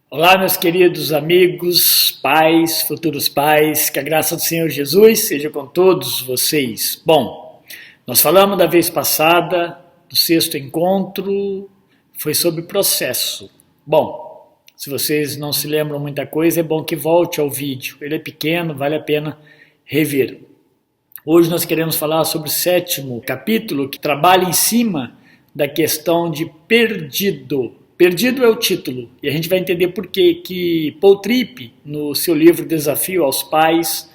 Olá, meus queridos amigos, pais, futuros pais, que a graça do Senhor Jesus seja com todos vocês. Bom, nós falamos da vez passada, do sexto encontro, foi sobre processo. Bom, se vocês não se lembram muita coisa, é bom que volte ao vídeo. Ele é pequeno, vale a pena rever. Hoje nós queremos falar sobre o sétimo capítulo, que trabalha em cima da questão de perdido. Perdido é o título, e a gente vai entender por que Paul Tripp, no seu livro Desafio aos Pais,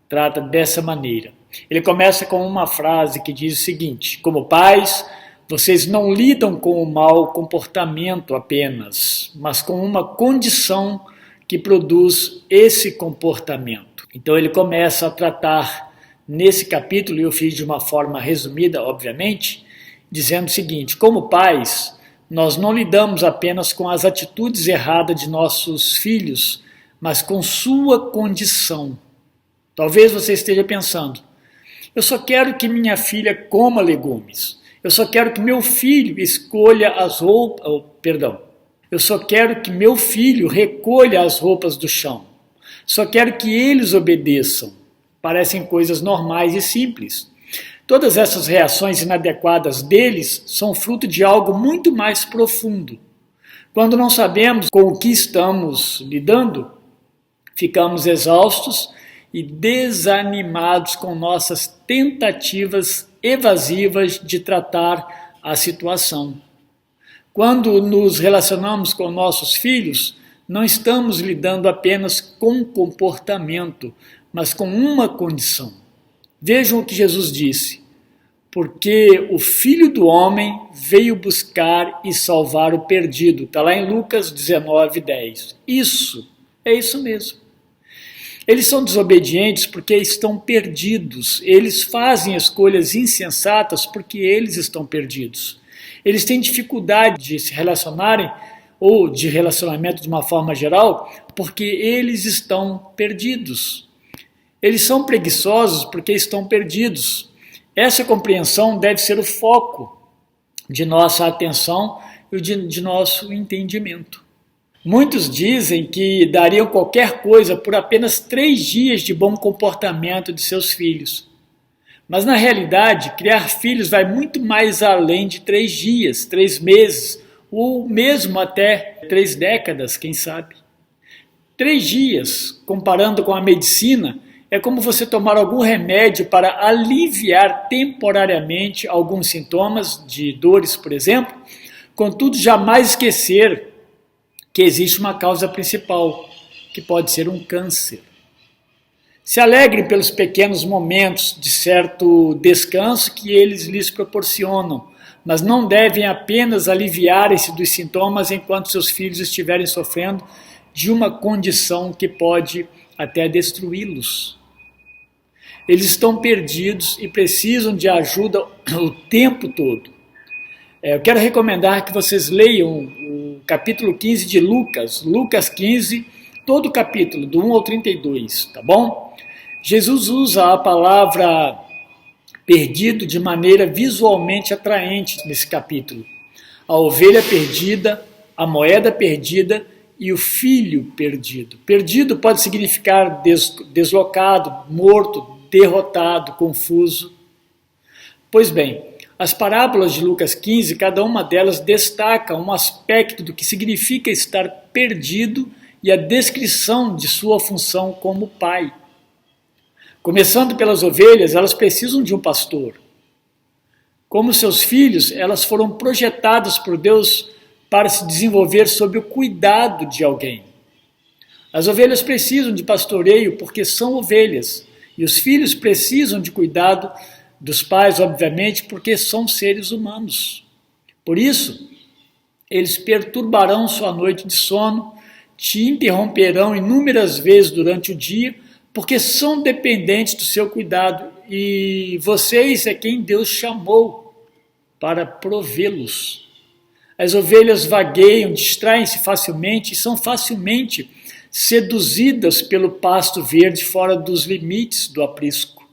trata dessa maneira. Ele começa com uma frase que diz o seguinte: como pais, vocês não lidam com o mau comportamento apenas, mas com uma condição que produz esse comportamento. Então ele começa a tratar nesse capítulo, e eu fiz de uma forma resumida, obviamente, dizendo o seguinte: como pais, nós não lidamos apenas com as atitudes erradas de nossos filhos, mas com sua condição. Talvez você esteja pensando: eu só quero que minha filha coma legumes. Eu só quero que meu filho escolha as roupas, eu só quero que meu filho recolha as roupas do chão. Só quero que eles obedeçam. Parecem coisas normais e simples. Todas essas reações inadequadas deles são fruto de algo muito mais profundo. Quando não sabemos com o que estamos lidando, ficamos exaustos e desanimados com nossas tentativas evasivas de tratar a situação. Quando nos relacionamos com nossos filhos, não estamos lidando apenas com comportamento, mas com uma condição. Vejam o que Jesus disse: porque o Filho do Homem veio buscar e salvar o perdido. Está lá em Lucas 19:10. É isso mesmo. Eles são desobedientes porque estão perdidos. Eles fazem escolhas insensatas porque eles estão perdidos. Eles têm dificuldade de se relacionarem, ou de relacionamento de uma forma geral, porque eles estão perdidos. Eles são preguiçosos porque estão perdidos. Essa compreensão deve ser o foco de nossa atenção e de nosso entendimento. Muitos dizem que dariam qualquer coisa por apenas 3 dias de bom comportamento de seus filhos. Mas na realidade, criar filhos vai muito mais além de 3 dias, 3 meses, ou mesmo até 3 décadas, quem sabe. 3 dias, comparando com a medicina, é como você tomar algum remédio para aliviar temporariamente alguns sintomas de dores, por exemplo, contudo jamais esquecer que existe uma causa principal, que pode ser um câncer. Se alegrem pelos pequenos momentos de certo descanso que eles lhes proporcionam, mas não devem apenas aliviar-se dos sintomas enquanto seus filhos estiverem sofrendo de uma condição que pode até destruí-los. Eles estão perdidos e precisam de ajuda o tempo todo. Eu quero recomendar que vocês leiam o capítulo 15 de Lucas 15, todo o capítulo, do 1 ao 32, tá bom? Jesus usa a palavra perdido de maneira visualmente atraente nesse capítulo. A ovelha perdida, a moeda perdida e o filho perdido. Perdido pode significar deslocado, morto, derrotado, confuso. Pois bem, as parábolas de Lucas 15, cada uma delas destaca um aspecto do que significa estar perdido e a descrição de sua função como pai. Começando pelas ovelhas, elas precisam de um pastor. Como seus filhos, elas foram projetadas por Deus para se desenvolver sob o cuidado de alguém. As ovelhas precisam de pastoreio porque são ovelhas, e os filhos precisam de cuidado dos pais, obviamente, porque são seres humanos. Por isso, eles perturbarão sua noite de sono, te interromperão inúmeras vezes durante o dia, porque são dependentes do seu cuidado, e vocês é quem Deus chamou para provê-los. As ovelhas vagueiam, distraem-se facilmente e são facilmente seduzidas pelo pasto verde fora dos limites do aprisco.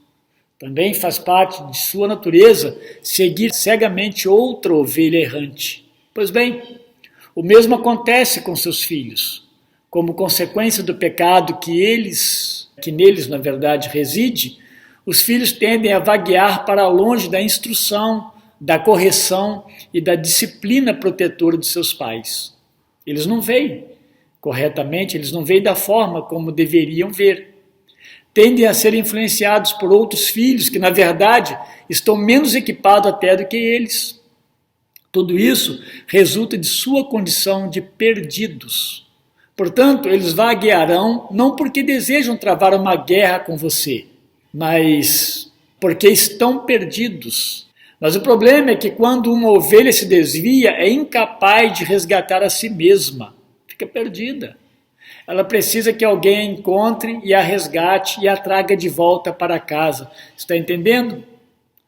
Também faz parte de sua natureza seguir cegamente outra ovelha errante. Pois bem, o mesmo acontece com seus filhos. como consequência do pecado que neles, na verdade, reside, os filhos tendem a vaguear para longe da instrução, da correção e da disciplina protetora de seus pais. Eles não veem corretamente, eles não veem da forma como deveriam ver. Tendem a ser influenciados por outros filhos que, na verdade, estão menos equipados até do que eles. Tudo isso resulta de sua condição de perdidos. Portanto, eles vaguearão não porque desejam travar uma guerra com você, mas porque estão perdidos. Mas o problema é que quando uma ovelha se desvia, é incapaz de resgatar a si mesma. Fica perdida. Ela precisa que alguém a encontre e a resgate e a traga de volta para casa. Está entendendo?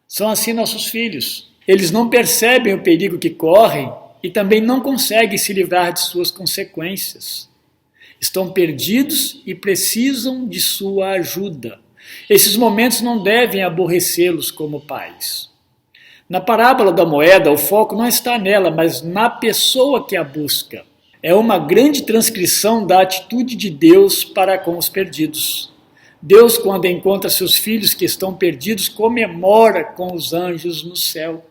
São assim nossos filhos. Eles não percebem o perigo que correm e também não conseguem se livrar de suas consequências. Estão perdidos e precisam de sua ajuda. Esses momentos não devem aborrecê-los como pais. Na parábola da moeda, o foco não está nela, mas na pessoa que a busca. É uma grande transcrição da atitude de Deus para com os perdidos. Deus, quando encontra seus filhos que estão perdidos, comemora com os anjos no céu.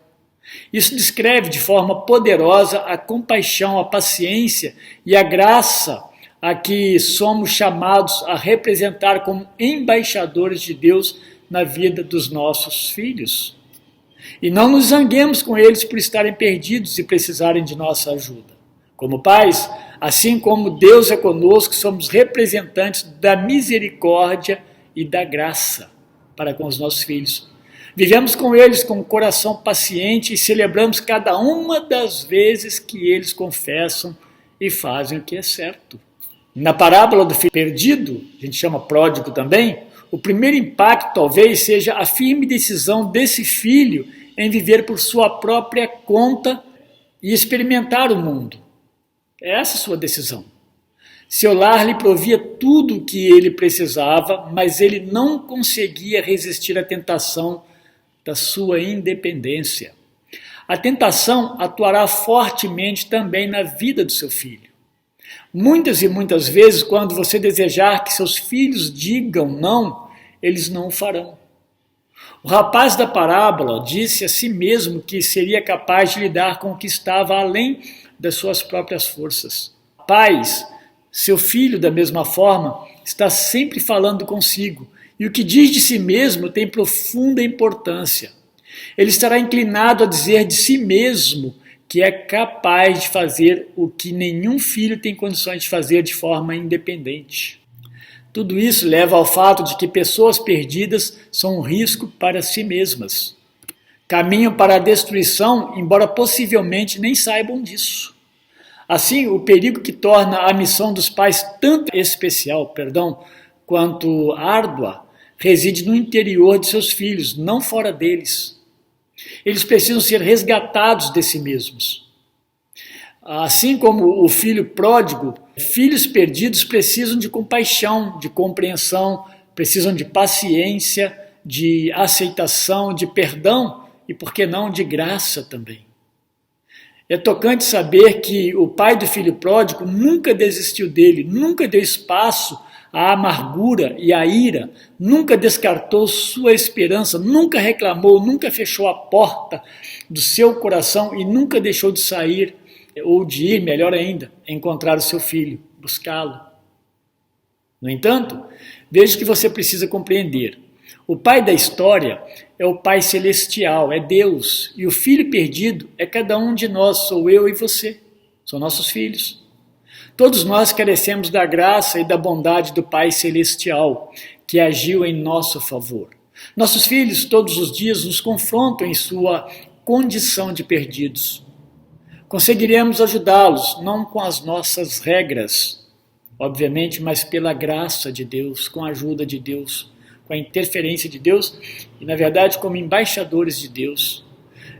Isso descreve de forma poderosa a compaixão, a paciência e a graça a que somos chamados a representar como embaixadores de Deus na vida dos nossos filhos. E não nos zanguemos com eles por estarem perdidos e precisarem de nossa ajuda. Como pais, assim como Deus é conosco, somos representantes da misericórdia e da graça para com os nossos filhos. Vivemos com eles com o coração paciente e celebramos cada uma das vezes que eles confessam e fazem o que é certo. Na parábola do filho perdido, a gente chama pródigo também, o primeiro impacto talvez seja a firme decisão desse filho em viver por sua própria conta e experimentar o mundo. É essa a sua decisão. Seu lar lhe provia tudo o que ele precisava, mas ele não conseguia resistir à tentação da sua independência. A tentação atuará fortemente também na vida do seu filho. Muitas e muitas vezes, quando você desejar que seus filhos digam não, eles não o farão. O rapaz da parábola disse a si mesmo que seria capaz de lidar com o que estava além das suas próprias forças. Pais, seu filho, da mesma forma, está sempre falando consigo, e o que diz de si mesmo tem profunda importância. Ele estará inclinado a dizer de si mesmo que é capaz de fazer o que nenhum filho tem condições de fazer de forma independente. Tudo isso leva ao fato de que pessoas perdidas são um risco para si mesmas. Caminham para a destruição, embora possivelmente nem saibam disso. Assim, o perigo que torna a missão dos pais tanto especial, quanto árdua, reside no interior de seus filhos, não fora deles. Eles precisam ser resgatados de si mesmos. Assim como o filho pródigo, filhos perdidos precisam de compaixão, de compreensão, precisam de paciência, de aceitação, de perdão e, por que não, de graça também. É tocante saber que o pai do filho pródigo nunca desistiu dele, nunca deu espaço à amargura e à ira, nunca descartou sua esperança, nunca reclamou, nunca fechou a porta do seu coração e nunca deixou de sair ou de ir, melhor ainda, encontrar o seu filho, buscá-lo. No entanto, veja que você precisa compreender. O pai da história é o Pai Celestial, é Deus, e o filho perdido é cada um de nós, sou eu e você, são nossos filhos. Todos nós carecemos da graça e da bondade do Pai Celestial, que agiu em nosso favor. Nossos filhos todos os dias nos confrontam em sua condição de perdidos. Conseguiremos ajudá-los, não com as nossas regras, obviamente, mas pela graça de Deus, com a ajuda de Deus, com a interferência de Deus e, na verdade, como embaixadores de Deus.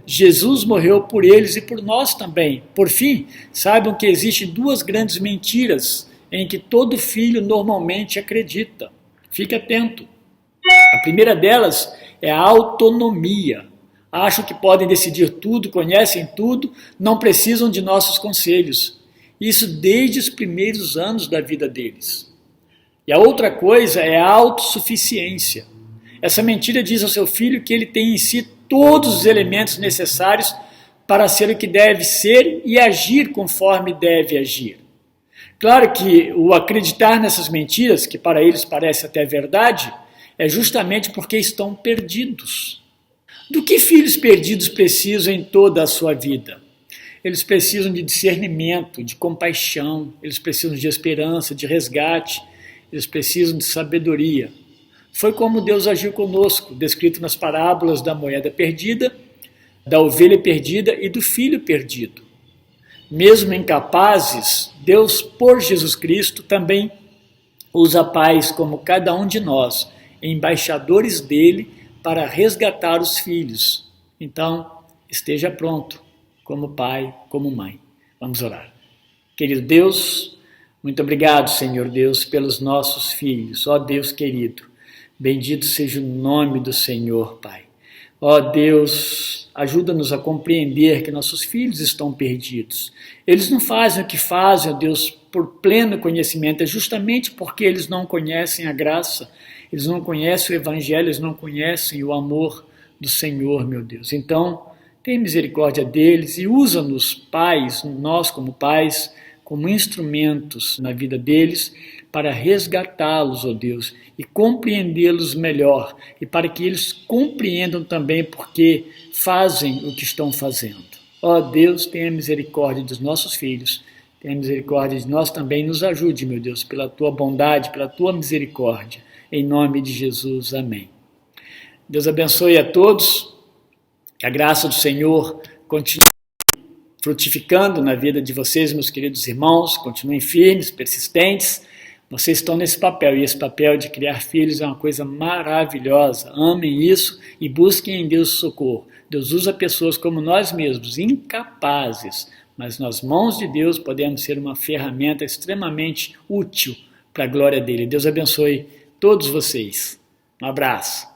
Jesus morreu por eles e por nós também. Por fim, saibam que existem duas grandes mentiras em que todo filho normalmente acredita. Fique atento. A primeira delas é a autonomia. Acham que podem decidir tudo, conhecem tudo, não precisam de nossos conselhos. Isso desde os primeiros anos da vida deles. E a outra coisa é a autossuficiência. Essa mentira diz ao seu filho que ele tem em si todos os elementos necessários para ser o que deve ser e agir conforme deve agir. Claro que o acreditar nessas mentiras, que para eles parece até verdade, é justamente porque estão perdidos. Do que filhos perdidos precisam em toda a sua vida? Eles precisam de discernimento, de compaixão, eles precisam de esperança, de resgate, eles precisam de sabedoria. Foi como Deus agiu conosco, descrito nas parábolas da moeda perdida, da ovelha perdida e do filho perdido. Mesmo incapazes, Deus, por Jesus Cristo, também usa pais como cada um de nós, embaixadores dele, para resgatar os filhos. Então, esteja pronto, como pai, como mãe. Vamos orar. Querido Deus, muito obrigado, Senhor Deus, pelos nossos filhos. Ó Deus querido, bendito seja o nome do Senhor, Pai. Ó Deus, ajuda-nos a compreender que nossos filhos estão perdidos. Eles não fazem o que fazem, ó Deus, por pleno conhecimento. É justamente porque eles não conhecem a graça, eles não conhecem o Evangelho, eles não conhecem o amor do Senhor, meu Deus. Então, tem misericórdia deles e usa-nos, pais, nós como pais, como instrumentos na vida deles, para resgatá-los, ó Deus, e compreendê-los melhor, e para que eles compreendam também porque fazem o que estão fazendo. Ó Deus, tenha misericórdia dos nossos filhos, tenha misericórdia de nós também, nos ajude, meu Deus, pela tua bondade, pela tua misericórdia, em nome de Jesus, amém. Deus abençoe a todos, que a graça do Senhor continue frutificando na vida de vocês, meus queridos irmãos, continuem firmes, persistentes. Vocês estão nesse papel, e esse papel de criar filhos é uma coisa maravilhosa. Amem isso e busquem em Deus socorro. Deus usa pessoas como nós mesmos, incapazes, mas nas mãos de Deus podemos ser uma ferramenta extremamente útil para a glória dele. Deus abençoe todos vocês. Um abraço.